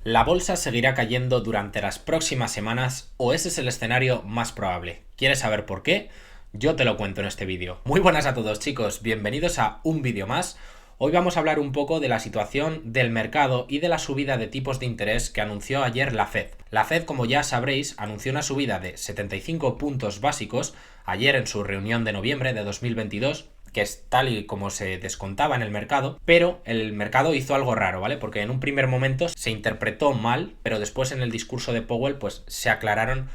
¿La bolsa seguirá cayendo durante las próximas semanas o ese es el escenario más probable? ¿Quieres saber por qué? Yo te lo cuento en este vídeo. Muy buenas a todos, chicos, bienvenidos a un vídeo más. Hoy vamos a hablar un poco de la situación del mercado y de la subida de tipos de interés que anunció ayer la Fed. La Fed, como ya sabréis, anunció una subida de 75 puntos básicos ayer en su reunión de noviembre de 2022, que es tal y como se descontaba en el mercado, pero el mercado hizo algo raro, ¿vale? Porque en un primer momento se interpretó mal, pero después en el discurso de Powell pues se aclararon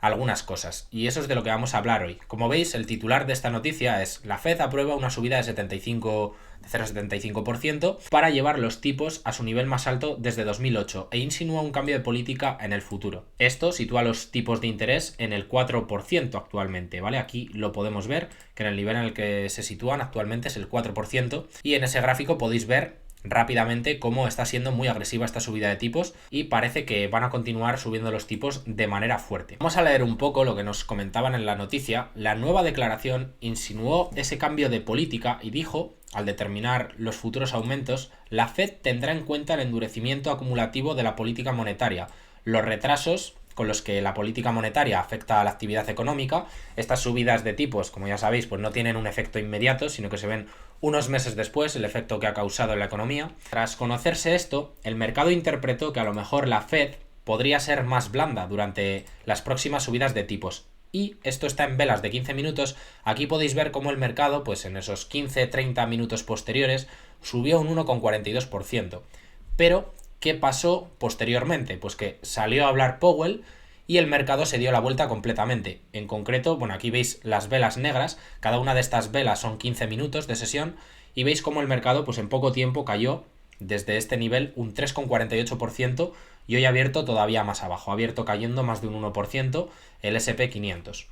algunas cosas, y eso es de lo que vamos a hablar hoy. Como veis, el titular de esta noticia es: la Fed aprueba una subida de 0,75% para llevar los tipos a su nivel más alto desde 2008 e insinúa un cambio de política en el futuro. Esto sitúa los tipos de interés en el 4% actualmente, ¿vale? Aquí lo podemos ver, que en el nivel en el que se sitúan actualmente es el 4%, y en ese gráfico podéis ver rápidamente cómo está siendo muy agresiva esta subida de tipos y parece que van a continuar subiendo los tipos de manera fuerte. Vamos a leer un poco lo que nos comentaban en la noticia. La nueva declaración insinuó ese cambio de política y dijo: al determinar los futuros aumentos, la Fed tendrá en cuenta el endurecimiento acumulativo de la política monetaria, los retrasos con los que la política monetaria afecta a la actividad económica. Estas subidas de tipos, como ya sabéis, pues no tienen un efecto inmediato, sino que se ven unos meses después el efecto que ha causado en la economía. Tras conocerse esto, el mercado interpretó que a lo mejor la Fed podría ser más blanda durante las próximas subidas de tipos. Y esto está en velas de 15 minutos. Aquí podéis ver cómo el mercado, pues en esos 15-30 minutos posteriores, subió un 1,42%. Pero ¿qué pasó posteriormente? Pues que salió a hablar Powell y el mercado se dio la vuelta completamente. En concreto, bueno, aquí veis las velas negras, cada una de estas velas son 15 minutos de sesión, y veis cómo el mercado pues en poco tiempo cayó desde este nivel un 3,48% y hoy ha abierto todavía más abajo, ha abierto cayendo más de un 1% el S&P 500.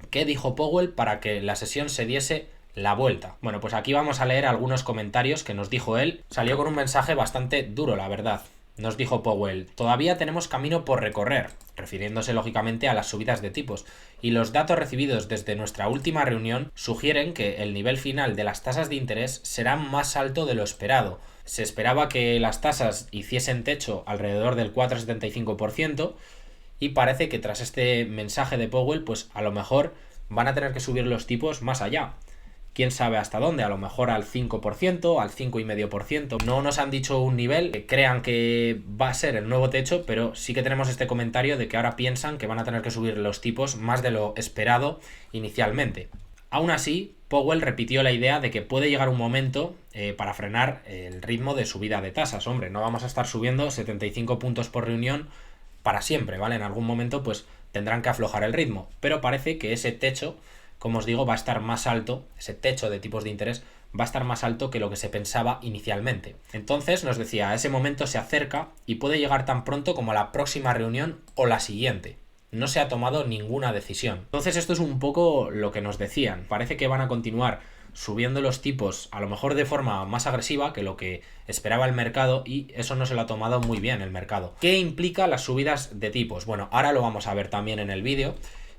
¿Qué dijo Powell para que la sesión se diese la vuelta? Bueno, pues aquí vamos a leer algunos comentarios que nos dijo él. Salió con un mensaje bastante duro, la verdad. Nos dijo Powell: todavía tenemos camino por recorrer, refiriéndose lógicamente a las subidas de tipos, y los datos recibidos desde nuestra última reunión sugieren que el nivel final de las tasas de interés será más alto de lo esperado. Se esperaba que las tasas hiciesen techo alrededor del 4,75%, y parece que tras este mensaje de Powell, pues a lo mejor van a tener que subir los tipos más allá. Quién sabe hasta dónde, a lo mejor al 5%, al 5,5%. No nos han dicho un nivel que crean que va a ser el nuevo techo, pero sí que tenemos este comentario de que ahora piensan que van a tener que subir los tipos más de lo esperado inicialmente. Aún así, Powell repitió la idea de que puede llegar un momento para frenar el ritmo de subida de tasas. Hombre, no vamos a estar subiendo 75 puntos por reunión para siempre, ¿vale? En algún momento pues tendrán que aflojar el ritmo, pero parece que ese techo, como os digo, va a estar más alto, ese techo de tipos de interés va a estar más alto que lo que se pensaba inicialmente. Entonces nos decía, ese momento se acerca y puede llegar tan pronto como la próxima reunión o la siguiente. No se ha tomado ninguna decisión. Entonces esto es un poco lo que nos decían. Parece que van a continuar subiendo los tipos a lo mejor de forma más agresiva que lo que esperaba el mercado, y eso no se lo ha tomado muy bien el mercado. ¿Qué implica las subidas de tipos? Bueno, ahora lo vamos a ver también en el vídeo,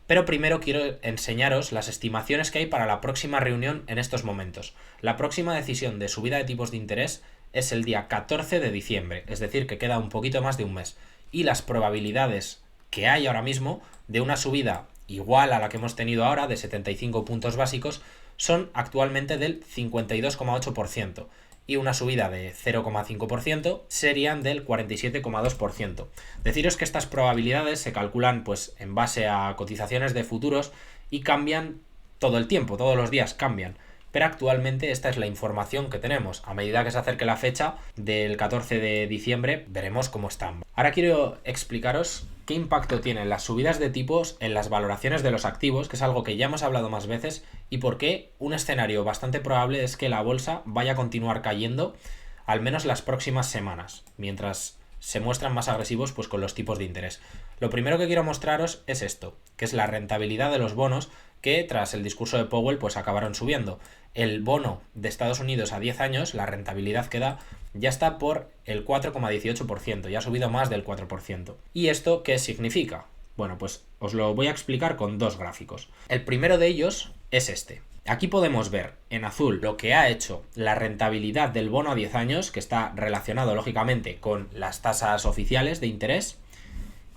pero primero quiero enseñaros las estimaciones que hay para la próxima reunión en estos momentos. La próxima decisión de subida de tipos de interés es el día 14 de diciembre, es decir, que queda un poquito más de un mes, y las probabilidades que hay ahora mismo de una subida igual a la que hemos tenido ahora, de 75 puntos básicos, son actualmente del 52,8%, y una subida de 0,5% serían del 47,2%. Deciros que estas probabilidades se calculan pues en base a cotizaciones de futuros y cambian todo el tiempo, todos los días cambian. Pero actualmente esta es la información que tenemos. A medida que se acerque la fecha del 14 de diciembre, veremos cómo están. Ahora quiero explicaros qué impacto tienen las subidas de tipos en las valoraciones de los activos, que es algo que ya hemos hablado más veces, y por qué un escenario bastante probable es que la bolsa vaya a continuar cayendo al menos las próximas semanas, mientras se muestran más agresivos pues con los tipos de interés. Lo primero que quiero mostraros es esto, que es la rentabilidad de los bonos, que tras el discurso de Powell pues acabaron subiendo. El bono de Estados Unidos a 10 años, la rentabilidad que da, ya está por el 4,18%, ya ha subido más del 4%. ¿Y esto qué significa? Bueno, pues os lo voy a explicar con dos gráficos. El primero de ellos es este. Aquí podemos ver en azul lo que ha hecho la rentabilidad del bono a 10 años, que está relacionado lógicamente con las tasas oficiales de interés.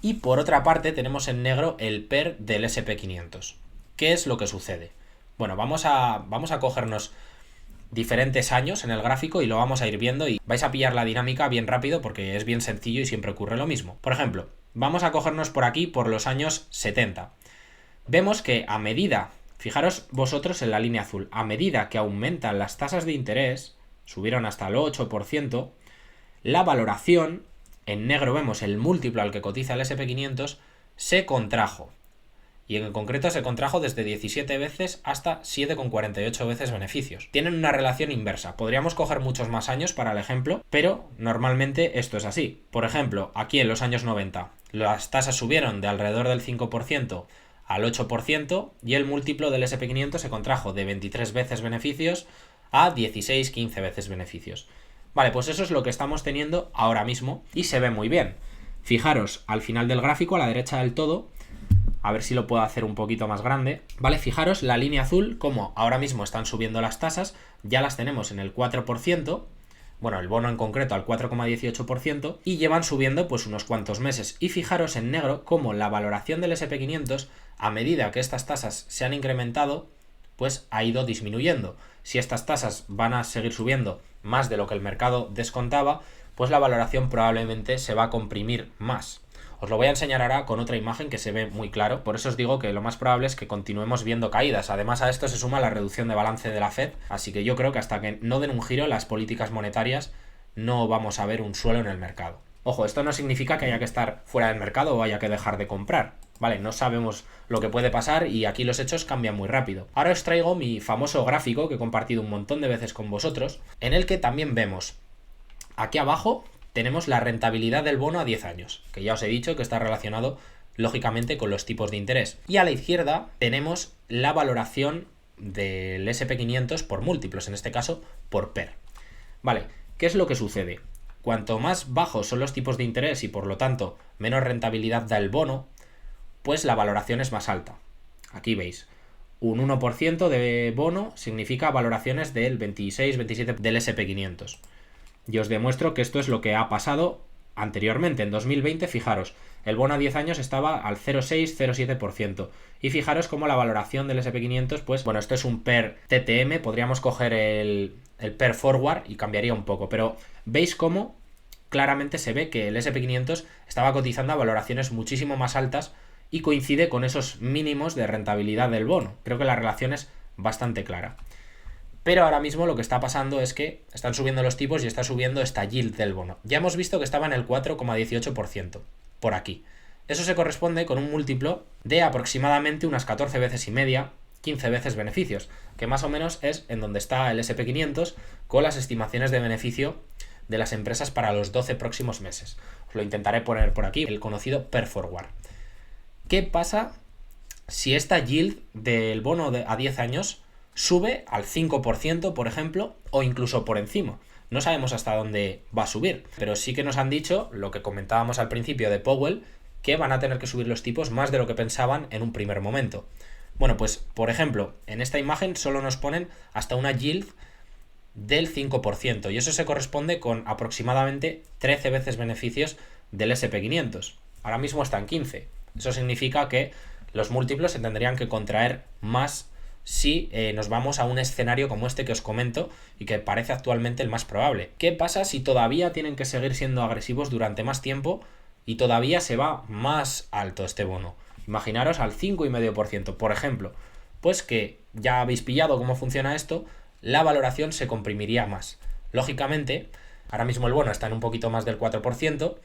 Y por otra parte tenemos en negro el PER del SP500. ¿Qué es lo que sucede? Bueno, vamos a cogernos diferentes años en el gráfico y lo vamos a ir viendo y vais a pillar la dinámica bien rápido porque es bien sencillo y siempre ocurre lo mismo. Por ejemplo, vamos a cogernos por aquí por los años 70. Vemos que a medida, fijaros vosotros en la línea azul, a medida que aumentan las tasas de interés, subieron hasta el 8%, la valoración, en negro vemos el múltiplo al que cotiza el SP500, se contrajo. Y en concreto se contrajo desde 17 veces hasta 7,48 veces beneficios. Tienen una relación inversa. Podríamos coger muchos más años para el ejemplo, pero normalmente esto es así. Por ejemplo, aquí en los años 90, las tasas subieron de alrededor del 5% al 8% y el múltiplo del SP500 se contrajo de 23 veces beneficios a 16-15 veces beneficios. Vale, pues eso es lo que estamos teniendo ahora mismo y se ve muy bien. Fijaros al final del gráfico, a la derecha del todo, a ver si lo puedo hacer un poquito más grande. Vale, fijaros la línea azul, como ahora mismo están subiendo las tasas, ya las tenemos en el 4%, bueno, el bono en concreto al 4,18%, y llevan subiendo pues unos cuantos meses. Y fijaros en negro como la valoración del SP500, a medida que estas tasas se han incrementado, pues ha ido disminuyendo. Si estas tasas van a seguir subiendo más de lo que el mercado descontaba, pues la valoración probablemente se va a comprimir más. Os lo voy a enseñar ahora con otra imagen que se ve muy claro. Por eso os digo que lo más probable es que continuemos viendo caídas. Además, a esto se suma la reducción de balance de la Fed. Así que yo creo que hasta que no den un giro las políticas monetarias, no vamos a ver un suelo en el mercado. Ojo, esto no significa que haya que estar fuera del mercado o haya que dejar de comprar. Vale, no sabemos lo que puede pasar y aquí los hechos cambian muy rápido. Ahora os traigo mi famoso gráfico que he compartido un montón de veces con vosotros, en el que también vemos aquí abajo tenemos la rentabilidad del bono a 10 años, que ya os he dicho que está relacionado lógicamente con los tipos de interés. Y a la izquierda tenemos la valoración del SP500 por múltiplos, en este caso por PER. Vale, ¿qué es lo que sucede? Cuanto más bajos son los tipos de interés y por lo tanto menos rentabilidad da el bono, pues la valoración es más alta. Aquí veis, un 1% de bono significa valoraciones del 26-27 del SP500. Y os demuestro que esto es lo que ha pasado anteriormente. En 2020, fijaros, el bono a 10 años estaba al 0,6-0,7%. Y fijaros cómo la valoración del SP500, pues bueno, esto es un PER TTM, podríamos coger el PER Forward y cambiaría un poco. Pero veis cómo claramente se ve que el SP500 estaba cotizando a valoraciones muchísimo más altas y coincide con esos mínimos de rentabilidad del bono. Creo que la relación es bastante clara. Pero ahora mismo lo que está pasando es que están subiendo los tipos y está subiendo esta yield del bono. Ya hemos visto que estaba en el 4,18%, por aquí. Eso se corresponde con un múltiplo de aproximadamente unas 14 veces y media, 15 veces beneficios, que más o menos es en donde está el SP500 con las estimaciones de beneficio de las empresas para los 12 próximos meses. Os lo intentaré poner por aquí, el conocido PER Forward. ¿Qué pasa si esta yield del bono a 10 años sube al 5%, por ejemplo, o incluso por encima? No sabemos hasta dónde va a subir, pero sí que nos han dicho, lo que comentábamos al principio de Powell, que van a tener que subir los tipos más de lo que pensaban en un primer momento. Bueno, pues, por ejemplo, en esta imagen solo nos ponen hasta una yield del 5%, y eso se corresponde con aproximadamente 13 veces beneficios del SP500. Ahora mismo está en 15. Eso significa que los múltiplos se tendrían que contraer más si nos vamos a un escenario como este que os comento y que parece actualmente el más probable. ¿Qué pasa si todavía tienen que seguir siendo agresivos durante más tiempo y todavía se va más alto este bono? Imaginaros al 5,5%, por ejemplo. Pues que ya habéis pillado cómo funciona esto, la valoración se comprimiría más. Lógicamente, ahora mismo el bono está en un poquito más del 4%,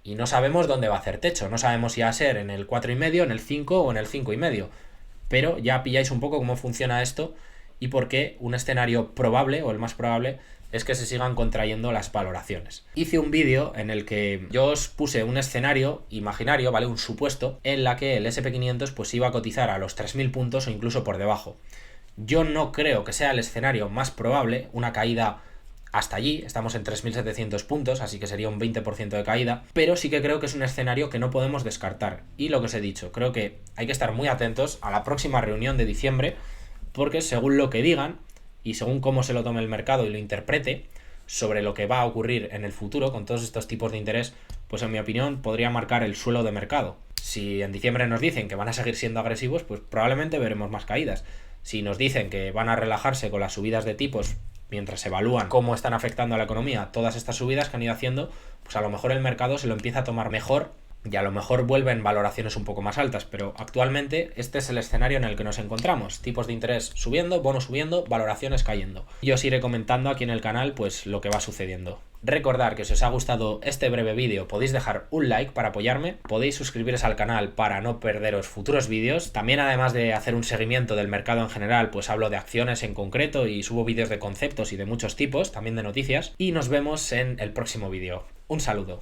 y no sabemos dónde va a hacer techo. No sabemos si va a ser en el 4,5, en el 5 o en el 5,5. Pero ya pilláis un poco cómo funciona esto y por qué un escenario probable, o el más probable, es que se sigan contrayendo las valoraciones. Hice un vídeo en el que yo os puse un escenario imaginario, ¿vale? Un supuesto, en la que el SP500 pues iba a cotizar a los 3.000 puntos o incluso por debajo. Yo no creo que sea el escenario más probable, una caída hasta allí, estamos en 3.700 puntos, así que sería un 20% de caída, pero sí que creo que es un escenario que no podemos descartar. Y lo que os he dicho, creo que hay que estar muy atentos a la próxima reunión de diciembre, porque según lo que digan y según cómo se lo tome el mercado y lo interprete sobre lo que va a ocurrir en el futuro con todos estos tipos de interés, pues en mi opinión podría marcar el suelo de mercado. Si en diciembre nos dicen que van a seguir siendo agresivos, pues probablemente veremos más caídas. Si nos dicen que van a relajarse con las subidas de tipos mientras evalúan cómo están afectando a la economía todas estas subidas que han ido haciendo, pues a lo mejor el mercado se lo empieza a tomar mejor y a lo mejor vuelven valoraciones un poco más altas, pero actualmente este es el escenario en el que nos encontramos. Tipos de interés subiendo, bonos subiendo, valoraciones cayendo. Yo os iré comentando aquí en el canal pues lo que va sucediendo. Recordad que si os ha gustado este breve vídeo podéis dejar un like para apoyarme, podéis suscribiros al canal para no perderos futuros vídeos. También, además de hacer un seguimiento del mercado en general, pues hablo de acciones en concreto y subo vídeos de conceptos y de muchos tipos, también de noticias. Y nos vemos en el próximo vídeo. Un saludo.